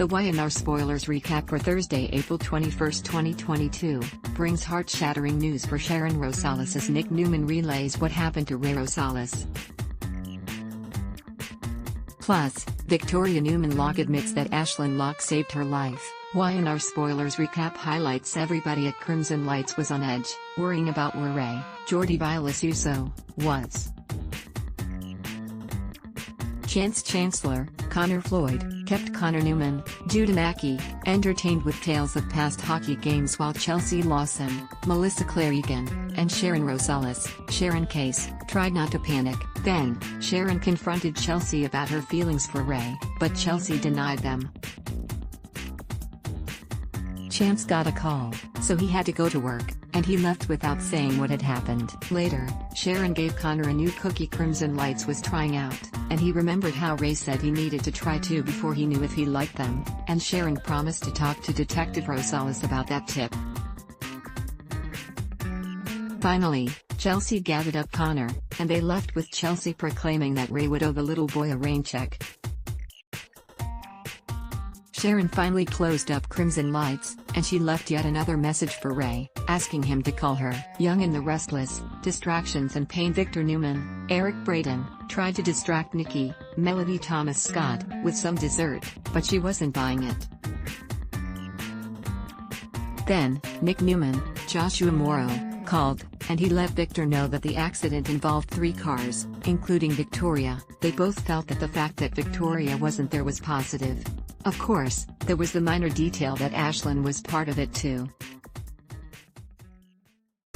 The Y&R spoilers recap for Thursday, April 21, 2022, brings heart-shattering news for Sharon Rosales as Nick Newman relays what happened to Ray Rosales. Plus, Victoria Newman-Locke admits that Ashlyn Locke saved her life. Y&R spoilers recap highlights. Everybody at Crimson Lights was on edge, worrying about where Ray, Jordi Vilas-Uso, was. Chance Chancellor, Connor Floyd, kept Connor Newman, Judah Mackey, entertained with tales of past hockey games, while Chelsea Lawson, Melissa Claire Egan, and Sharon Rosales, Sharon Case, tried not to panic. Then, Sharon confronted Chelsea about her feelings for Ray, but Chelsea denied them. Chance got a call, so he had to go to work, and he left without saying what had happened. Later, Sharon gave Connor a new cookie Crimson Lights was trying out, and he remembered how Ray said he needed to try two before he knew if he liked them, and Sharon promised to talk to Detective Rosales about that tip. Finally, Chelsea gathered up Connor, and they left with Chelsea proclaiming that Ray would owe the little boy a rain check. Sharon finally closed up Crimson Lights, and she left yet another message for Ray, asking him to call her. Young and the Restless, Distractions and Pain. Victor Newman, Eric Braden, tried to distract Nikki, Melody Thomas Scott, with some dessert, but she wasn't buying it. Then, Nick Newman, Joshua Morrow, called, and he let Victor know that the accident involved 3 cars, including Victoria. They both felt that the fact that Victoria wasn't there was positive. Of course, there was the minor detail that Ashlyn was part of it too.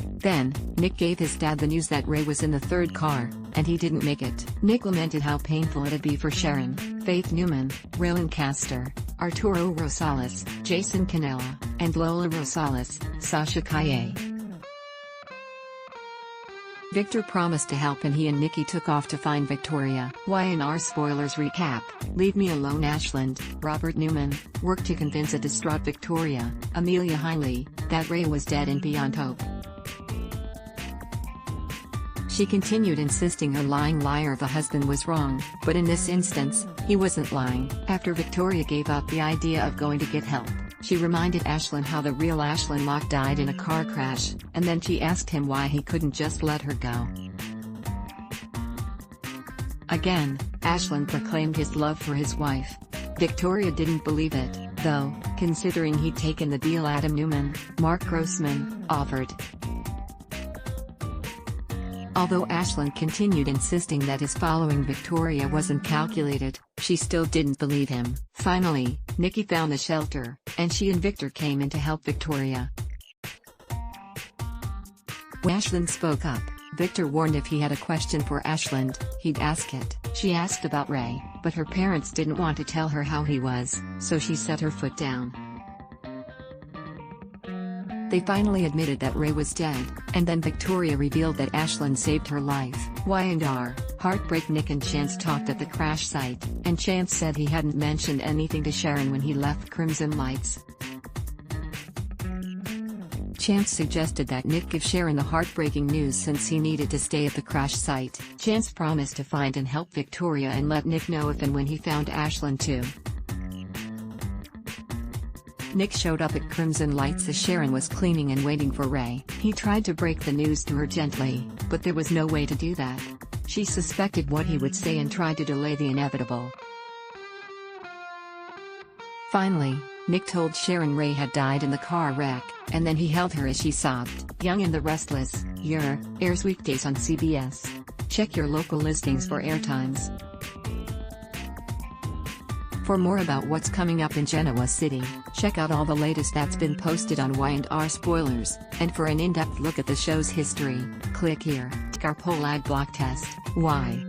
Then, Nick gave his dad the news that Ray was in the 3rd car, and he didn't make it. Nick lamented how painful it'd be for Sharon, Faith Newman, Raylan Castor, Arturo Rosales, Jason Canella, and Lola Rosales, Sasha Kaye. Victor promised to help, and he and Nikki took off to find Victoria. Y&R spoilers recap. Leave me alone. Ashlyn, Robert Newman, worked to convince a distraught Victoria, Amelia Hinley, that Ray was dead and beyond hope. She continued insisting her lying liar of a husband was wrong, but in this instance, he wasn't lying. After Victoria gave up the idea of going to get help, she reminded Ashlyn how the real Ashlyn Locke died in a car crash, and then she asked him why he couldn't just let her go. Again, Ashlyn proclaimed his love for his wife. Victoria didn't believe it, though, considering he'd taken the deal Adam Newman, Mark Grossman, offered. Although Ashlyn continued insisting that his following Victoria wasn't calculated, she still didn't believe him. Finally, Nikki found the shelter, and she and Victor came in to help Victoria. When Ashlyn spoke up, Victor warned if he had a question for Ashlyn, he'd ask it. She asked about Ray, but her parents didn't want to tell her how he was, so she set her foot down. They finally admitted that Ray was dead, and then Victoria revealed that Ashlyn saved her life. Y&R, heartbreak. Nick and Chance talked at the crash site, and Chance said he hadn't mentioned anything to Sharon when he left Crimson Lights. Chance suggested that Nick give Sharon the heartbreaking news since he needed to stay at the crash site. Chance promised to find and help Victoria and let Nick know if and when he found Ashlyn too. Nick showed up at Crimson Lights as Sharon was cleaning and waiting for Ray. He tried to break the news to her gently, but there was no way to do that. She suspected what he would say and tried to delay the inevitable. Finally, Nick told Sharon Ray had died in the car wreck, and then he held her as she sobbed. Young and the Restless, airs weekdays on CBS. Check your local listings for airtimes. For more about what's coming up in Genoa City, check out all the latest that's been posted on Y&R Spoilers, and for an in-depth look at the show's history, click here. Our poll ad block test. Why?